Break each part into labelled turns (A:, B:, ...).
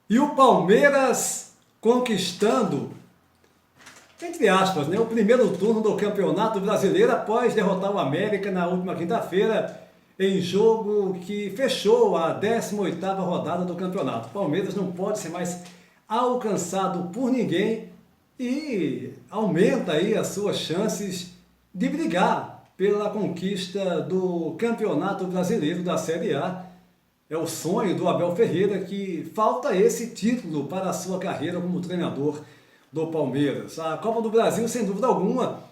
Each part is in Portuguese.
A: E o Palmeiras conquistando, entre aspas, né, o primeiro turno do Campeonato Brasileiro após derrotar o América na última quinta-feira em jogo que fechou a 18ª rodada do campeonato. O Palmeiras não pode ser mais alcançado por ninguém e aumenta aí as suas chances de brigar pela conquista do Campeonato Brasileiro da Série A. É o sonho do Abel Ferreira, que falta esse título para a sua carreira como treinador do Palmeiras. A Copa do Brasil, sem dúvida alguma,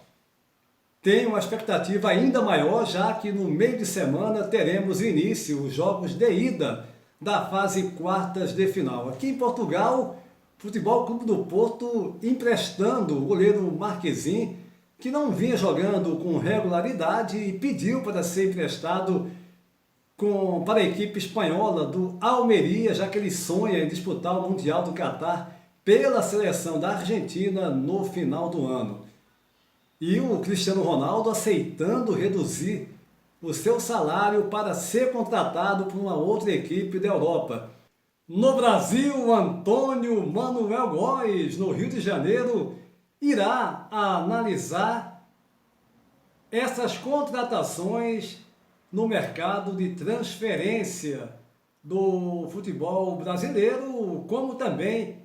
A: tem uma expectativa ainda maior, já que no meio de semana teremos início os jogos de ida da fase quartas de final. Aqui em Portugal, Futebol Clube do Porto emprestando o goleiro Marquezin, que não vinha jogando com regularidade e pediu para ser emprestado para a equipe espanhola do Almeria, já que ele sonha em disputar o Mundial do Catar pela seleção da Argentina no final do ano. E o Cristiano Ronaldo aceitando reduzir o seu salário para ser contratado por uma outra equipe da Europa. No Brasil, Antônio Manuel Góes, no Rio de Janeiro, irá analisar essas contratações no mercado de transferência do futebol brasileiro, como também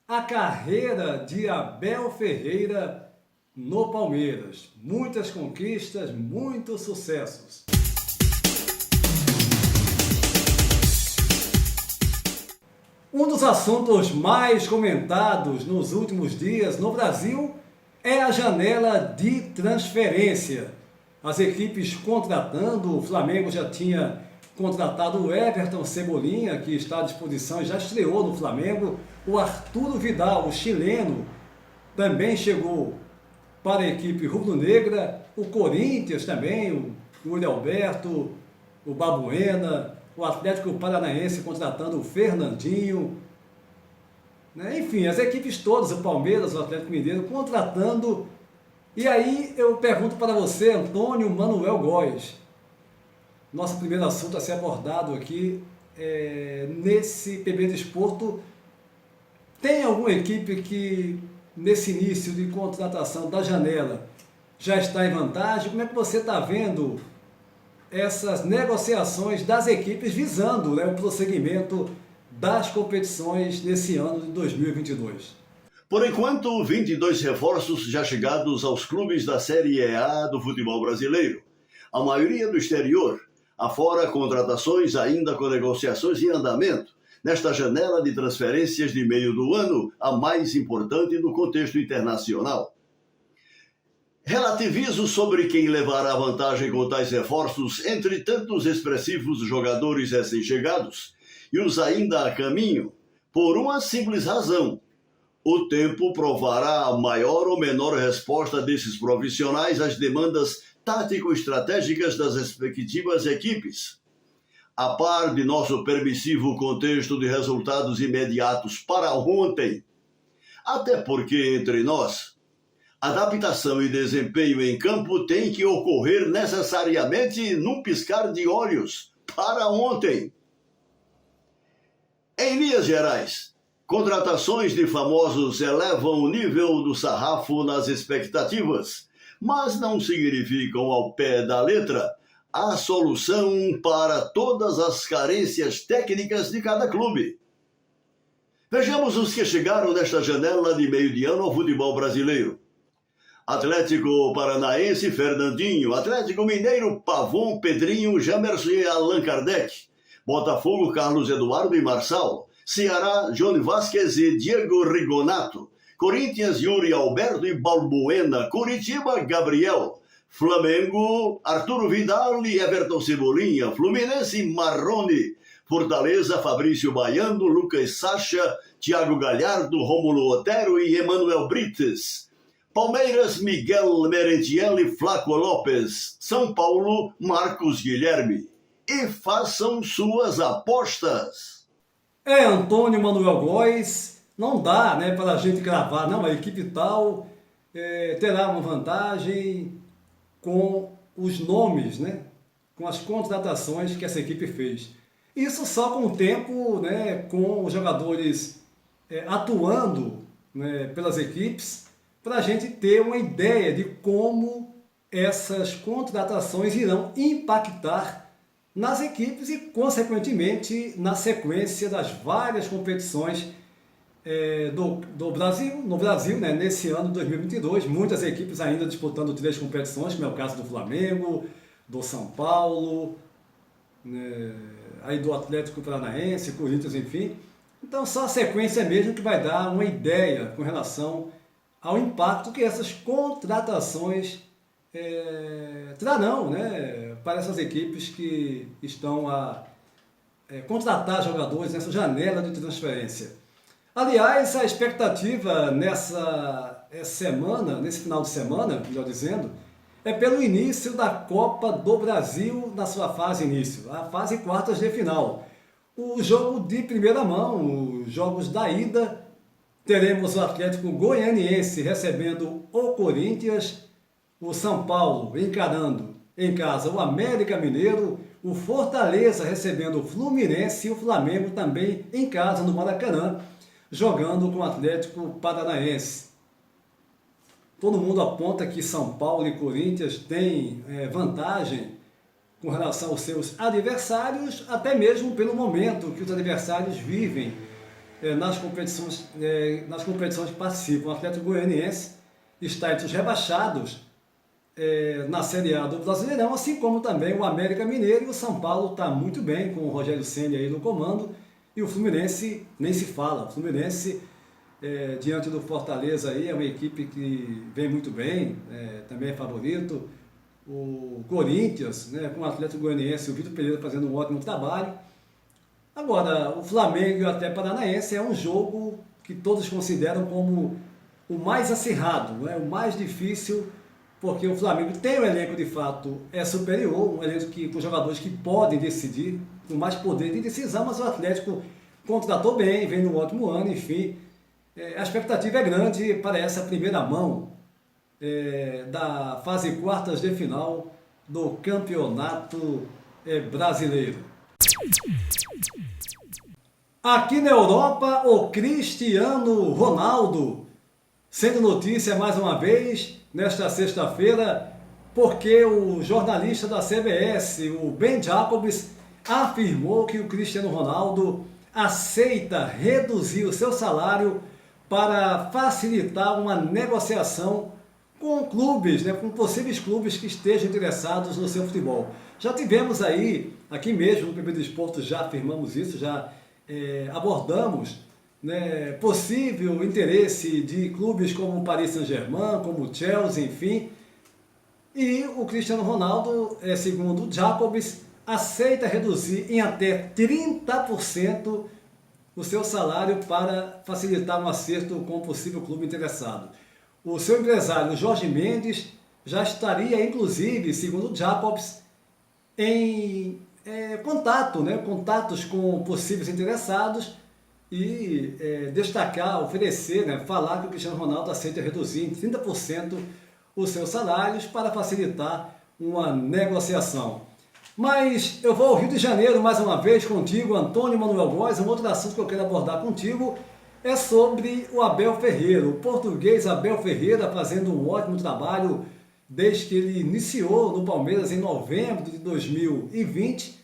A: a carreira de Abel Ferreira no Palmeiras. Muitas conquistas, muitos sucessos. Um dos assuntos mais comentados nos últimos dias no Brasil é a janela de transferência. As equipes contratando, o Flamengo já tinha contratado o Everton Cebolinha, que está à disposição e já estreou no Flamengo. O Arturo Vidal, o chileno, também chegou para a equipe rubro-negra. O Corinthians também, o Yuri Alberto, o Babuena, o Atlético Paranaense contratando o Fernandinho. Enfim, as equipes todas, o Palmeiras, o Atlético Mineiro, contratando. E aí eu pergunto para você, Antônio Manuel Góes, nosso primeiro assunto a ser abordado aqui nesse PB Desporto, tem alguma equipe que nesse início de contratação da janela já está em vantagem? Como é que você está vendo essas negociações das equipes visando o prosseguimento das competições nesse ano de 2022?
B: Por enquanto, 22 reforços já chegados aos clubes da Série A do futebol brasileiro. A maioria do exterior, afora contratações ainda com negociações em andamento, nesta janela de transferências de meio do ano, a mais importante no contexto internacional. Relativizo sobre quem levará vantagem com tais reforços entre tantos expressivos jogadores recém-chegados e os ainda a caminho, por uma simples razão. O tempo provará a maior ou menor resposta desses profissionais às demandas tático-estratégicas das respectivas equipes. A par de nosso permissivo contexto de resultados imediatos para ontem. Até porque, entre nós, adaptação e desempenho em campo têm que ocorrer necessariamente num piscar de olhos para ontem. Em linhas gerais, contratações de famosos elevam o nível do sarrafo nas expectativas, mas não significam ao pé da letra a solução para todas as carências técnicas de cada clube. Vejamos os que chegaram nesta janela de meio de ano ao futebol brasileiro. Atlético Paranaense, Fernandinho. Atlético Mineiro, Pavon, Pedrinho, Jamerson e Allan Kardec. Botafogo, Carlos Eduardo e Marçal. Ceará, Johnny Vasquez e Diego Rigonato. Corinthians, Yuri Alberto e Balbuena. Curitiba, Gabriel. Flamengo, Arturo Vidal e Everton Cebolinha. Fluminense, Marrone. Fortaleza, Fabrício Baiano, Lucas Sacha, Thiago Galhardo, Rômulo Otero e Emanuel Brites. Palmeiras, Miguel Merentiel e Flaco Lopes. São Paulo, Marcos Guilherme. E façam suas apostas.
A: Antônio Manuel Góes, não dá para a gente cravar, não, a equipe tal terá uma vantagem com os nomes, com as contratações que essa equipe fez. Isso só com o tempo, né, com os jogadores atuando, né, pelas equipes, para a gente ter uma ideia de como essas contratações irão impactar nas equipes e, consequentemente, na sequência das várias competições do Brasil, no Brasil, né, nesse ano de 2022, muitas equipes ainda disputando 3 competições, como é o caso do Flamengo, do São Paulo, né, aí do Atlético Paranaense, Corinthians, enfim. Então só a sequência mesmo que vai dar uma ideia com relação ao impacto que essas contratações trarão, né, para essas equipes que estão a contratar jogadores nessa janela de transferência. Aliás, a expectativa nessa semana, nesse final de semana, melhor dizendo, é pelo início da Copa do Brasil na sua fase início, a fase quartas de final. O jogo de primeira mão, os jogos da ida, teremos o Atlético Goianiense recebendo o Corinthians, o São Paulo encarando em casa o América Mineiro, o Fortaleza recebendo o Fluminense e o Flamengo também em casa no Maracanã, jogando com o Atlético Paranaense. Todo mundo aponta que São Paulo e Corinthians têm vantagem com relação aos seus adversários, até mesmo pelo momento que os adversários vivem nas competições que participam. O Atlético Goianiense está entre os rebaixados na Série A do Brasileirão, assim como também o América Mineiro, e o São Paulo está muito bem com o Rogério Ceni aí no comando, e o Fluminense nem se fala. O Fluminense, diante do Fortaleza, aí, é uma equipe que vem muito bem, também é favorito. O Corinthians, né, com o Atlético Goianiense, o Vitor Pereira fazendo um ótimo trabalho. Agora, o Flamengo e o Atlético Paranaense é um jogo que todos consideram como o mais acirrado, né, o mais difícil, porque o Flamengo tem um elenco de fato superior, um elenco com jogadores que podem decidir, com mais poder de decisão, mas o Atlético contratou bem, vem num ótimo ano, enfim. A expectativa é grande para essa primeira mão da fase quartas de final do Campeonato Brasileiro. Aqui na Europa, o Cristiano Ronaldo, sendo notícia mais uma vez, nesta sexta-feira, porque o jornalista da CBS, o Ben Jacobs, afirmou que o Cristiano Ronaldo aceita reduzir o seu salário para facilitar uma negociação com clubes, né, com possíveis clubes que estejam interessados no seu futebol. Já tivemos aí, aqui mesmo no PB do Esporte, já afirmamos isso, já abordamos, né, possível interesse de clubes como o Paris Saint-Germain, como o Chelsea, enfim. E o Cristiano Ronaldo, segundo o Jacobs, aceita reduzir em até 30% o seu salário para facilitar um acerto com o possível clube interessado. O seu empresário, Jorge Mendes, já estaria, inclusive, segundo o Jacobs, em contatos com possíveis interessados e destacar, oferecer, né, falar que o Cristiano Ronaldo aceita reduzir em 30% os seus salários para facilitar uma negociação. Mas eu vou ao Rio de Janeiro mais uma vez contigo, Antônio Manuel Góes. Um outro assunto que eu quero abordar contigo é sobre o Abel Ferreira, o português Abel Ferreira, fazendo um ótimo trabalho desde que ele iniciou no Palmeiras em novembro de 2020,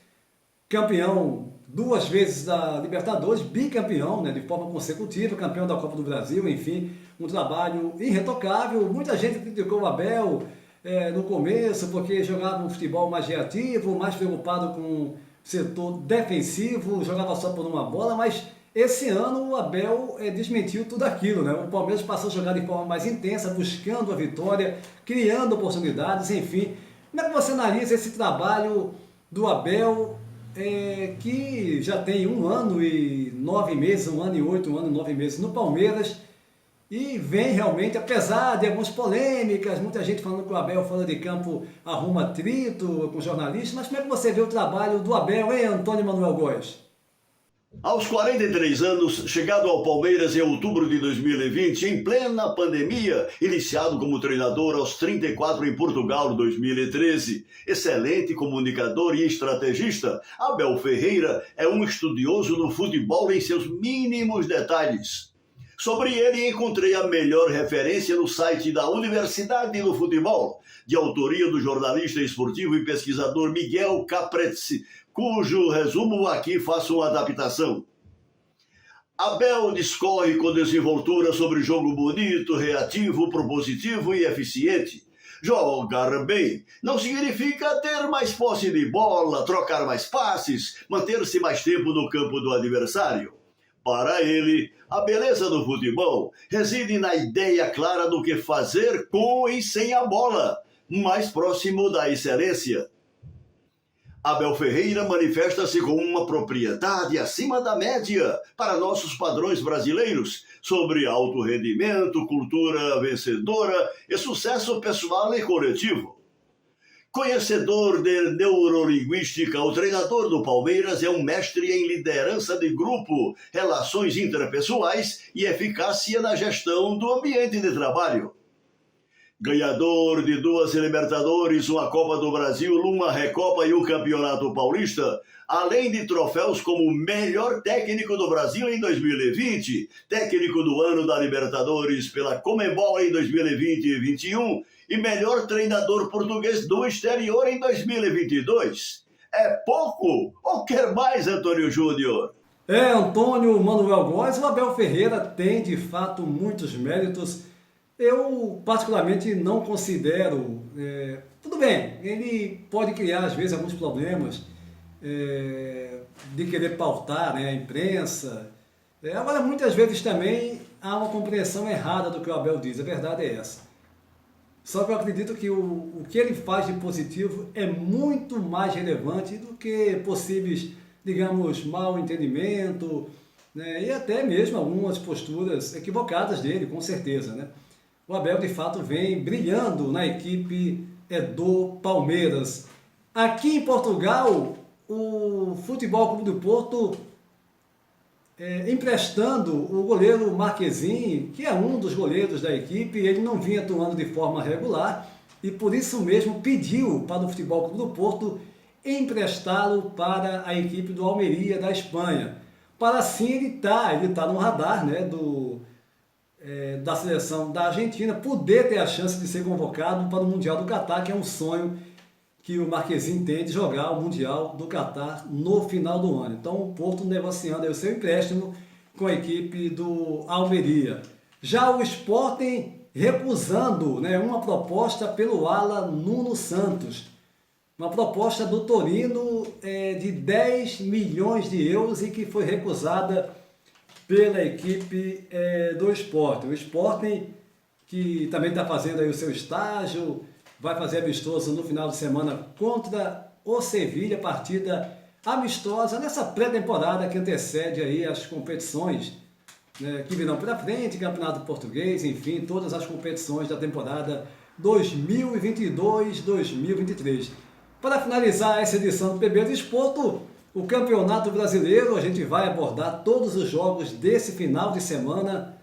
A: campeão 2 vezes da Libertadores, bicampeão, né, de forma consecutiva, campeão da Copa do Brasil, enfim, um trabalho irretocável. Muita gente criticou o Abel no começo, porque jogava um futebol mais reativo, mais preocupado com o setor defensivo, jogava só por uma bola, mas esse ano o Abel desmentiu tudo aquilo, né? O Palmeiras passou a jogar de forma mais intensa, buscando a vitória, criando oportunidades, enfim. Como é que você analisa esse trabalho do Abel, que já tem 1 ano e 9 meses, 1 ano e 8, 1 ano e 9 meses no Palmeiras, e vem realmente, apesar de algumas polêmicas, muita gente falando que o Abel fora de campo arruma atrito com jornalistas, mas como é que você vê o trabalho do Abel, hein, Antônio Manuel Góes?
B: Aos 43 anos, chegado ao Palmeiras em outubro de 2020, em plena pandemia, iniciado como treinador aos 34 em Portugal em 2013, excelente comunicador e estrategista, Abel Ferreira é um estudioso do futebol em seus mínimos detalhes. Sobre ele encontrei a melhor referência no site da Universidade do Futebol, de autoria do jornalista esportivo e pesquisador Miguel Caprezzi, cujo resumo aqui faço uma adaptação. Abel discorre com desenvoltura sobre jogo bonito, reativo, propositivo e eficiente. Jogar bem não significa ter mais posse de bola, trocar mais passes, manter-se mais tempo no campo do adversário. Para ele, a beleza do futebol reside na ideia clara do que fazer com e sem a bola, mais próximo da excelência. Abel Ferreira manifesta-se com uma propriedade acima da média para nossos padrões brasileiros sobre alto rendimento, cultura vencedora e sucesso pessoal e coletivo. Conhecedor de neurolinguística, o treinador do Palmeiras é um mestre em liderança de grupo, relações interpessoais e eficácia na gestão do ambiente de trabalho. Ganhador de 2 Libertadores, uma Copa do Brasil, uma Recopa e um Campeonato Paulista, além de troféus como melhor técnico do Brasil em 2020, técnico do ano da Libertadores pela Conmebol em 2020 e 2021 e melhor treinador português do exterior em 2022. É pouco ou quer mais, Antônio Júnior?
A: Antônio Manuel Góes, o Abel Ferreira tem de fato muitos méritos. Eu particularmente não considero, tudo bem, ele pode criar às vezes alguns problemas de querer pautar, né, a imprensa. Agora muitas vezes também há uma compreensão errada do que o Abel diz, a verdade é essa. Só que eu acredito que o que ele faz de positivo é muito mais relevante do que possíveis, digamos, mal entendimento, né, e até mesmo algumas posturas equivocadas dele, com certeza, né? O Abel, de fato, vem brilhando na equipe do Palmeiras. Aqui em Portugal, o Futebol Clube do Porto emprestando o goleiro Marquezin, que é um dos goleiros da equipe, ele não vinha atuando de forma regular e por isso mesmo pediu para o Futebol Clube do Porto emprestá-lo para a equipe do Almeria da Espanha. Para assim ele tá no radar, né, da seleção da Argentina, poder ter a chance de ser convocado para o Mundial do Catar, que é um sonho que o Marquezin tem de jogar o Mundial do Catar no final do ano. Então o Porto negociando aí o seu empréstimo com a equipe do Almeria. Já o Sporting recusando, né, uma proposta pelo ala Nuno Santos. Uma proposta do Torino de 10 milhões de euros e que foi recusada pela equipe do Sporting. O Sporting, que também está fazendo aí o seu estágio, vai fazer amistoso no final de semana contra o Sevilha, partida amistosa nessa pré-temporada que antecede aí as competições, né, que virão pela frente, Campeonato Português, enfim, todas as competições da temporada 2022-2023. Para finalizar essa edição do PB Desporto, o Campeonato Brasileiro, a gente vai abordar todos os jogos desse final de semana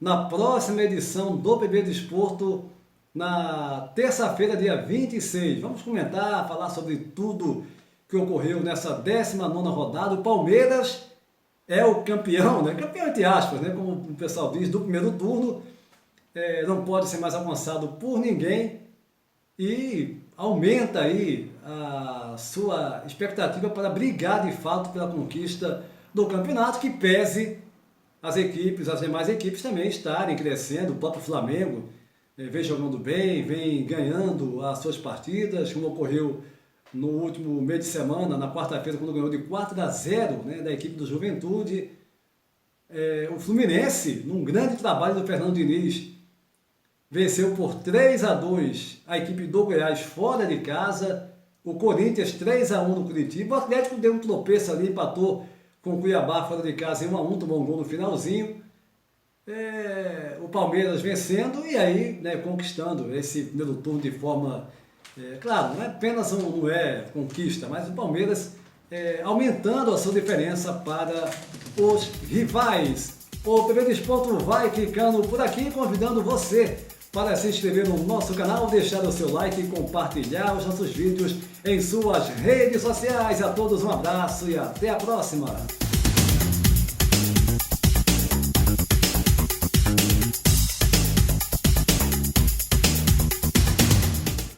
A: na próxima edição do PB Desporto, na terça-feira, dia 26. Vamos comentar, falar sobre tudo que ocorreu nessa 19ª rodada. O Palmeiras é o campeão, né? Campeão entre aspas, né? Como o pessoal diz, do primeiro turno. Não pode ser mais alcançado por ninguém e aumenta aí a sua expectativa para brigar de fato pela conquista do campeonato, que pese as demais equipes também estarem crescendo. O próprio Flamengo vem jogando bem, vem ganhando as suas partidas, como ocorreu no último meio de semana, na quarta-feira, quando ganhou de 4-0, né, da equipe do Juventude. O Fluminense, num grande trabalho do Fernando Diniz, venceu por 3-2 a equipe do Goiás fora de casa. O Corinthians 3-1 no Curitiba. O Atlético deu um tropeço ali, empatou com o Cuiabá fora de casa em 1-1, tomou um gol no finalzinho. O Palmeiras vencendo e aí, né, conquistando esse primeiro turno de forma... claro, não é apenas não é conquista, mas o Palmeiras aumentando a sua diferença para os rivais. O PB Desporto vai ficando por aqui, convidando você para se inscrever no nosso canal, deixar o seu like e compartilhar os nossos vídeos em suas redes sociais. A todos um abraço e até a próxima!